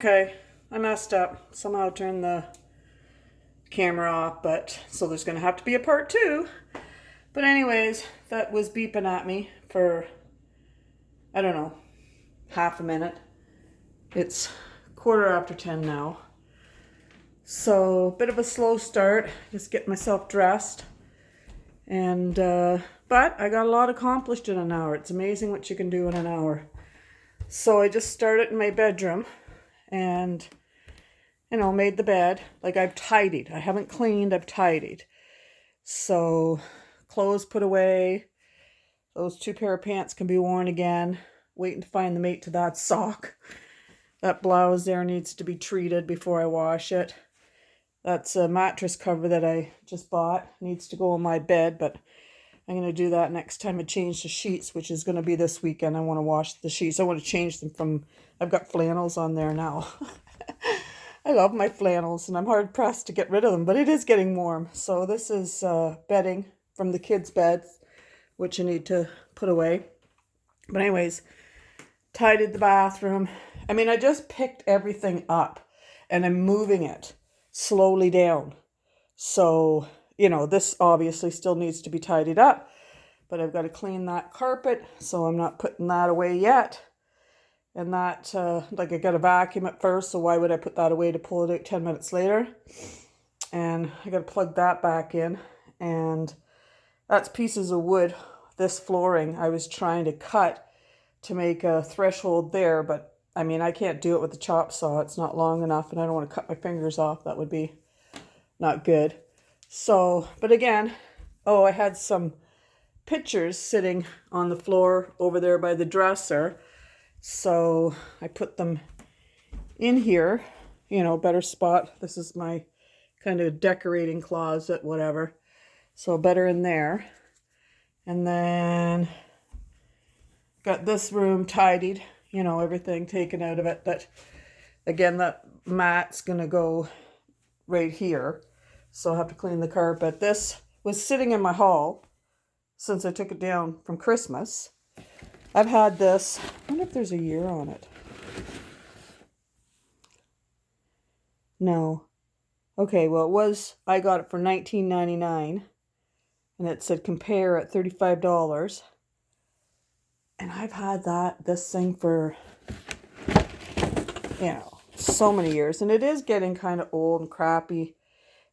Okay, I messed up. Somehow turned the camera off, but so there's going to have to be a part two. But anyways, that was beeping at me for, I don't know, half a minute. It's 10:15 now. So, bit of a slow start, just getting myself dressed. And, but I got a lot accomplished in an hour. It's amazing what you can do in an hour. So I just started in my bedroom and made the bed. Like I've tidied. I haven't cleaned, I've tidied. So clothes put away. Those two pair of pants can be worn again. Waiting to find the mate to that sock. That blouse there needs to be treated before I wash it. That's a mattress cover that I just bought. Needs to go on my bed, but I'm going to do that next time I change the sheets, which is going to be this weekend. I want to wash the sheets. I want to change them from, I've got flannels on there now. I love my flannels and I'm hard pressed to get rid of them, but it is getting warm. So this is bedding from the kids' beds, which I need to put away. But anyways, tidied the bathroom. I just picked everything up and I'm moving it slowly down. So, this obviously still needs to be tidied up, but I've got to clean that carpet, so I'm not putting that away yet. And that, I got to vacuum it first, so why would I put that away to pull it out 10 minutes later? And I got to plug that back in. And that's pieces of wood. This flooring I was trying to cut to make a threshold there, but I can't do it with the chop saw. It's not long enough, and I don't want to cut my fingers off. That would be not good. So, but again, I had some pictures sitting on the floor over there by the dresser. So I put them in here, better spot. This is my kind of decorating closet, whatever. So better in there. And then got this room tidied, everything taken out of it. That, again, that mat's going to go right here. So I'll have to clean the carpet. This was sitting in my hall since I took it down from Christmas. I've had this, I wonder if there's a year on it. No. Okay, well I got it for $19.99 and it said compare at $35. And I've had this thing for, so many years. And it is getting kind of old and crappy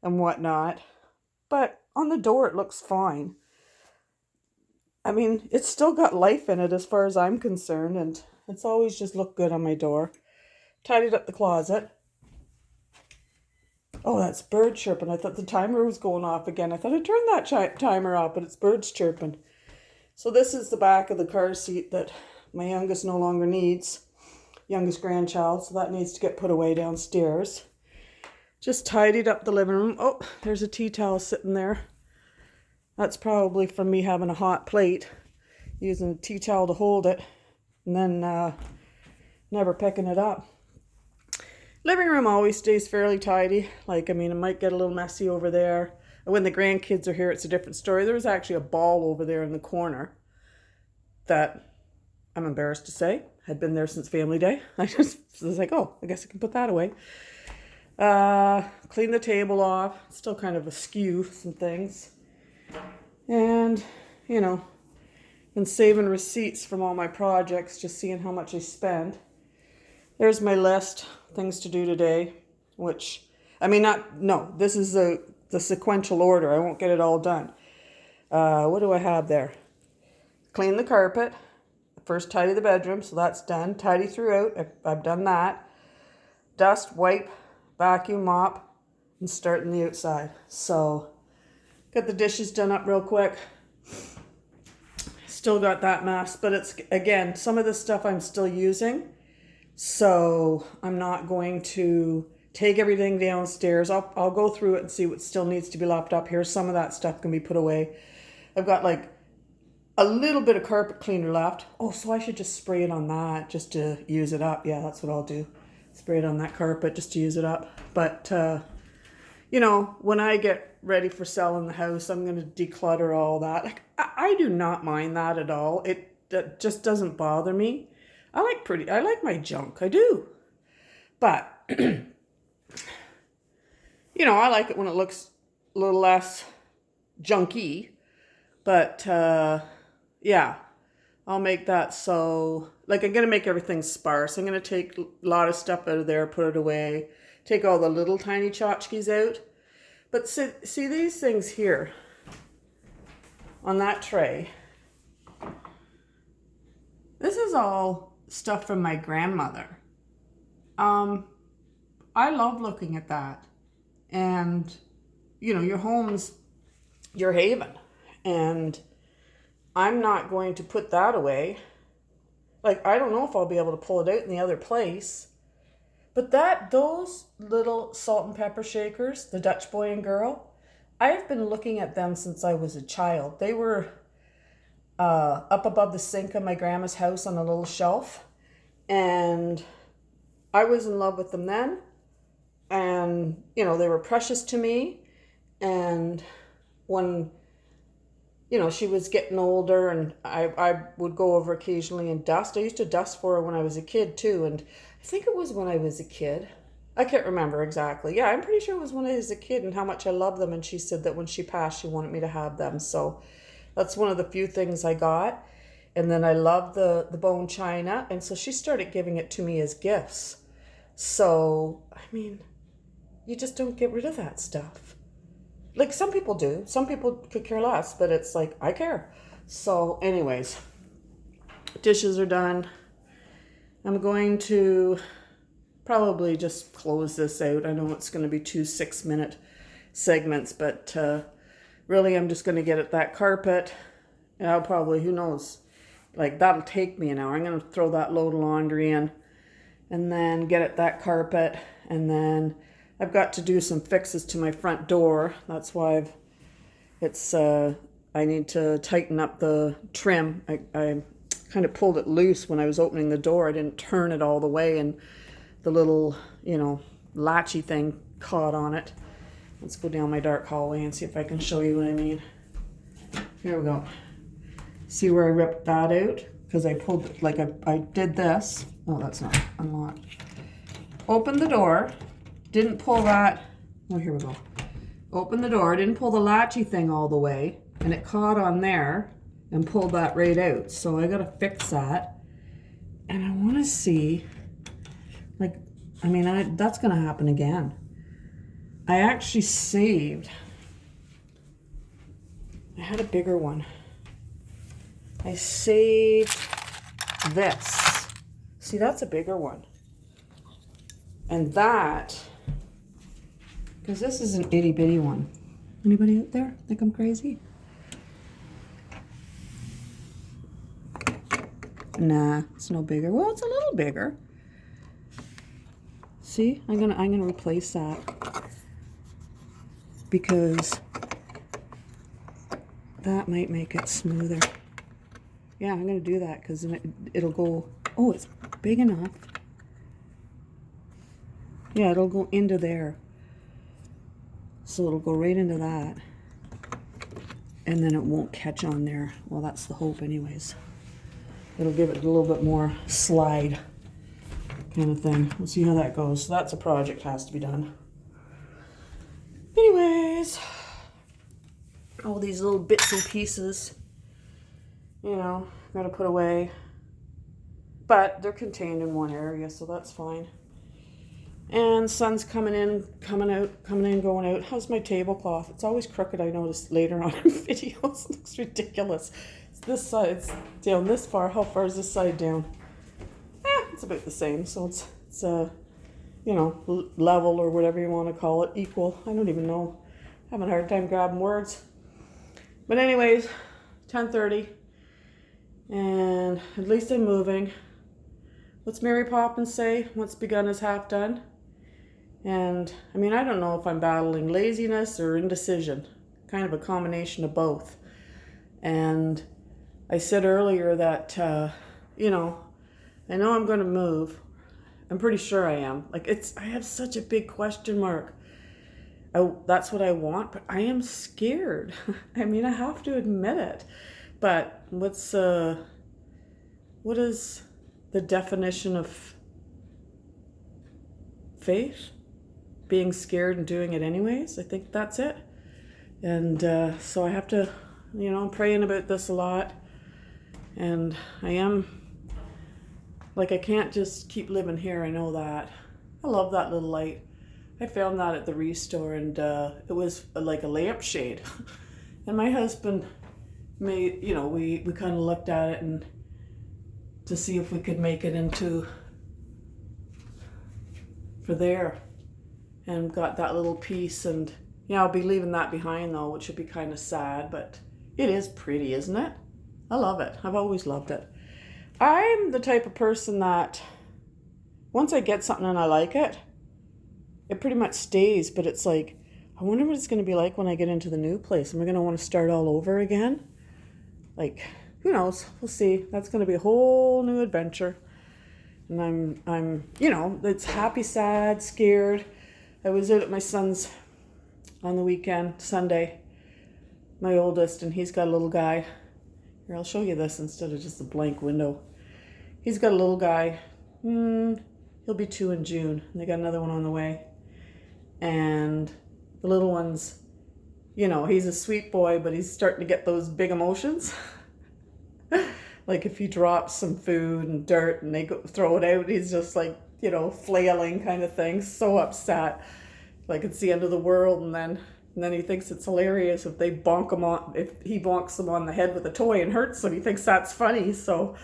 and whatnot. But on the door, it looks fine. It's still got life in it as far as I'm concerned. And it's always just looked good on my door. Tidied up the closet. Oh, that's bird chirping. I thought the timer was going off again. I thought I turned that timer off, but it's birds chirping. So this is the back of the car seat that my youngest no longer needs. Youngest grandchild, so that needs to get put away downstairs. Just tidied up the living room. Oh, there's a tea towel sitting there. That's probably from me having a hot plate, using a tea towel to hold it, and then never picking it up. Living room always stays fairly tidy. It might get a little messy over there. When the grandkids are here, it's a different story. There was actually a ball over there in the corner that, I'm embarrassed to say, had been there since family day. I just was like, oh, I guess I can put that away. Clean the table off. It's still kind of askew, some things. And, been saving receipts from all my projects, just seeing how much I spend. There's my list, things to do today, which, this is the sequential order. I won't get it all done. What do I have there? Clean the carpet. First tidy the bedroom, so that's done. Tidy throughout, I've done that. Dust, wipe, vacuum, mop, and starting the outside. So, got the dishes done up real quick. Still got that mess, but it's, again, some of this stuff I'm still using. So, I'm not going to take everything downstairs. I'll go through it and see what still needs to be lapped up here. Some of that stuff can be put away. I've got a little bit of carpet cleaner left. Oh, so I should just spray it on that just to use it up. Yeah, that's what I'll do. Spray it on that carpet just to use it up. But, when I get ready for selling the house, I'm going to declutter all that. I do not mind that at all. That just doesn't bother me. I like my junk. I do. But, I like it when it looks a little less junky. But, yeah, I'll make that so, like, I'm going to make everything sparse. I'm going to take a lot of stuff out of there, put it away, take all the little tiny tchotchkes out. But see these things here on that tray? This is all stuff from my grandmother. I love looking at that. And, your home's your haven. And I'm not going to put that away. Like, I don't know if I'll be able to pull it out in the other place. But those little salt and pepper shakers, the Dutch boy and girl, I've been looking at them since I was a child. They were up above the sink of my grandma's house on a little shelf. And I was in love with them then. And, they were precious to me. And when, she was getting older and I would go over occasionally and dust. I used to dust for her when I was a kid too. And I think it was when I was a kid. I can't remember exactly. Yeah, I'm pretty sure it was when I was a kid and how much I loved them. And she said that when she passed, she wanted me to have them. So that's one of the few things I got. And then I loved the bone china. And so she started giving it to me as gifts. So, you just don't get rid of that stuff. Like some people do. Some people could care less, but it's like, I care. So anyways, dishes are done. I'm going to probably just close this out. I know it's going to be 2 6-minute segments, but really I'm just going to get at that carpet. And I'll probably, who knows, like that'll take me an hour. I'm going to throw that load of laundry in and then get at that carpet. And then I've got to do some fixes to my front door. That's why I need to tighten up the trim. I kind of pulled it loose when I was opening the door. I didn't turn it all the way and the little, latchy thing caught on it. Let's go down my dark hallway and see if I can show you what I mean. Here we go. See where I ripped that out? Because I pulled it, like I did this. Oh, that's not unlocked. Opened the door. Didn't pull that. Oh, here we go. Opened the door. Didn't pull the latchy thing all the way. And it caught on there and pulled that right out. So I got to fix that. And I want to see, that's going to happen again. I actually saved. I had a bigger one. I saved this. See, that's a bigger one. And that, because this is an itty bitty one. Anybody out there think I'm crazy? Nah, it's no bigger. Well, it's a little bigger. See, I'm gonna replace that because that might make it smoother. Yeah, I'm gonna do that because it'll go. Oh, it's big enough. Yeah, it'll go into there. So it'll go right into that. And then it won't catch on there. Well, that's the hope anyways. It'll give it a little bit more slide kind of thing. We'll see how that goes. So that's a project has to be done. Anyways, all these little bits and pieces, gotta put away. But they're contained in one area, so that's fine. And sun's coming in, going out. How's my tablecloth? It's always crooked, I noticed later on in videos. It looks ridiculous. It's this side, it's down this far. How far is this side down? It's about the same. So it's level or whatever you want to call it, equal. I don't even know. I'm having a hard time grabbing words. But anyways, 10:30. And at least I'm moving. What's Mary Poppins say? What's begun is half done. And I don't know if I'm battling laziness or indecision, kind of a combination of both. And I said earlier that, I know I'm going to move. I'm pretty sure I am. I have such a big question mark. That's what I want, but I am scared. I have to admit it. But what is the definition of faith, being scared and doing it anyways. I think that's it. And so I have to, I'm praying about this a lot. And I am, like, I can't just keep living here. I know that. I love that little light. I found that at the restore, and it was like a lampshade. And my husband made, we kind of looked at it and to see if we could make it into for there, and got that little piece. And I'll be leaving that behind though, which would be kind of sad, but it is pretty, isn't it? I love it. I've always loved it. I'm the type of person that once I get something and I like it, it pretty much stays. But it's like, I wonder what it's going to be like when I get into the new place. Am I going to want to start all over again? Like, who knows? We'll see. That's going to be a whole new adventure. And I'm, it's happy, sad, scared. I was out at my son's on the weekend, Sunday, my oldest, and he's got a little guy. Here, I'll show you this instead of just a blank window. He's got a little guy. He'll be 2 in June, and they got another one on the way. And the little one's, he's a sweet boy, but he's starting to get those big emotions. Like if he drops some food and dirt and they throw it out, he's just like, flailing kind of thing, so upset. Like it's the end of the world. And then he thinks it's hilarious if if he bonks him on the head with a toy and hurts him, he thinks that's funny. So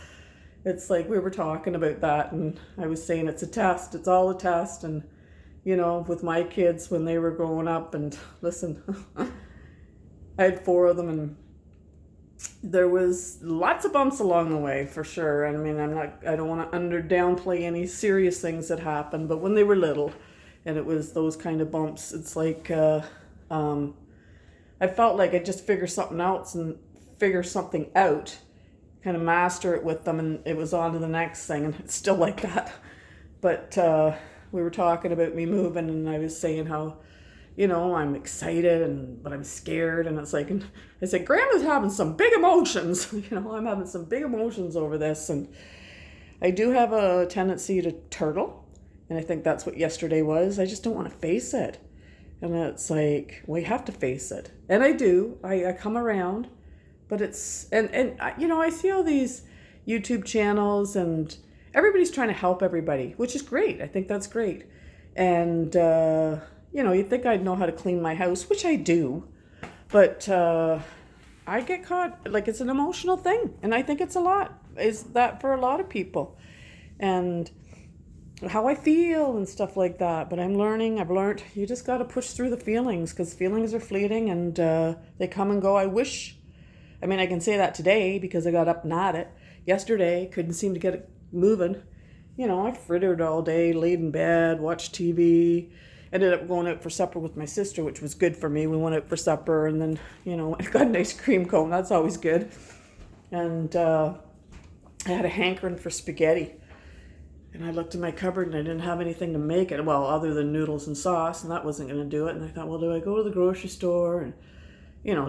it's like, we were talking about that, and I was saying it's a test. It's all a test. And, with my kids when they were growing up, and listen, I had 4 of them, and there was lots of bumps along the way for sure. I mean, I don't want to downplay any serious things that happened, but when they were little and it was those kind of bumps, it's like, I felt like I just figure something else and figure something out, kind of master it with them, and it was on to the next thing, and it's still like that. But we were talking about me moving, and I was saying how, I'm excited, but I'm scared, and it's like, and I said, Grandma's having some big emotions. I'm having some big emotions over this, and I do have a tendency to turtle, and I think that's what yesterday was. I just don't want to face it. And it's like, we have to face it. And I do. I come around, but it's, and I see all these YouTube channels, and everybody's trying to help everybody, which is great. I think that's great. And, you'd think I'd know how to clean my house, which I do, but I get caught, like, it's an emotional thing. And I think it's a lot, is that for a lot of people, and how I feel and stuff like that. But I've learned you just got to push through the feelings, because feelings are fleeting, and they come and go. I can say that today because I got up and at it. Yesterday, couldn't seem to get it moving. I frittered all day, laid in bed, watched TV, ended up going out for supper with my sister, which was good for me. We went out for supper, and then, I got an ice cream cone. That's always good. And I had a hankering for spaghetti. And I looked in my cupboard, and I didn't have anything to make it, well, other than noodles and sauce, and that wasn't going to do it. And I thought, well, do I go to the grocery store and,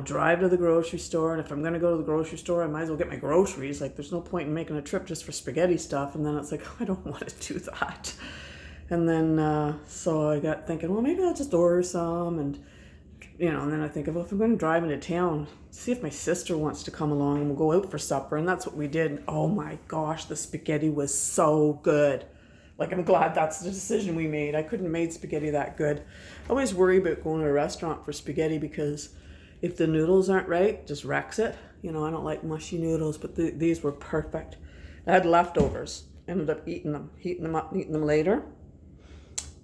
drive to the grocery store? And if I'm going to go to the grocery store, I might as well get my groceries. Like, there's no point in making a trip just for spaghetti stuff. And then it's like, I don't want to do that. And then, so I got thinking, well, maybe I'll just order some. And, and then I think, well, if I'm going to drive into town, see if my sister wants to come along, and we'll go out for supper. And that's what we did. And oh my gosh, the spaghetti was so good. Like, I'm glad that's the decision we made. I couldn't have made spaghetti that good. I always worry about going to a restaurant for spaghetti, because if the noodles aren't right, it just wrecks it. I don't like mushy noodles, but these were perfect. I had leftovers. Ended up eating them, heating them up, and eating them later.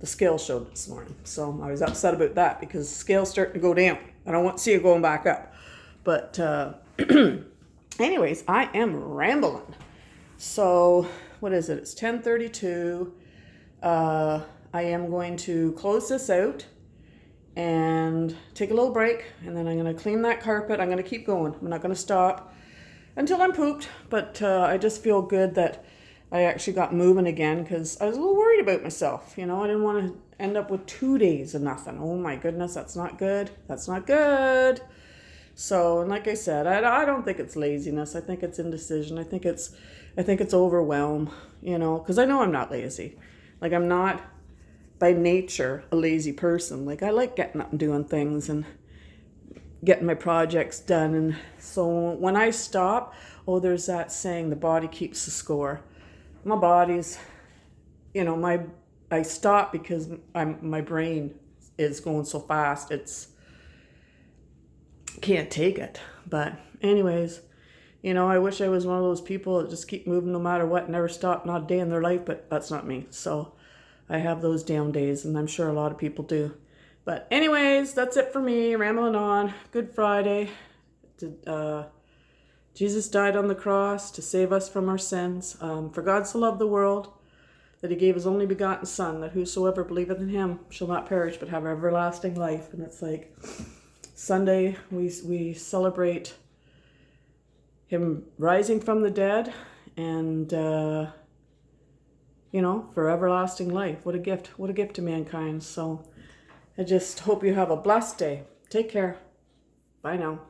The scale showed this morning, so I was upset about that, because the scale's starting to go down. I don't want to see it going back up. But anyways, I am rambling. So what is it? It's 10:32. I am going to close this out and take a little break, and then I'm going to clean that carpet. I'm going to keep going. I'm not going to stop until I'm pooped, but I just feel good that I actually got moving again, because I was a little worried about myself. I didn't want to end up with 2 days of nothing. Oh my goodness, that's not good. That's not good. So, and like I said, I don't think it's laziness. I think it's indecision. I think it's overwhelm, because I know I'm not lazy. Like, I'm not, by nature a lazy person. Like, I like getting up and doing things and getting my projects done. And so when I stop, oh, there's that saying, the body keeps the score. My body's, I stop because my brain is going so fast. Can't take it. But anyways, I wish I was one of those people that just keep moving no matter what, never stop, not a day in their life, but that's not me. So I have those down days, and I'm sure a lot of people do. But anyways, that's it for me, rambling on. Good Friday. Jesus died on the cross to save us from our sins. For God so loved the world that he gave his only begotten Son, that whosoever believeth in him shall not perish but have everlasting life. And it's like Sunday, we celebrate him rising from the dead and, for everlasting life. What a gift. What a gift to mankind. So I just hope you have a blessed day. Take care. Bye now.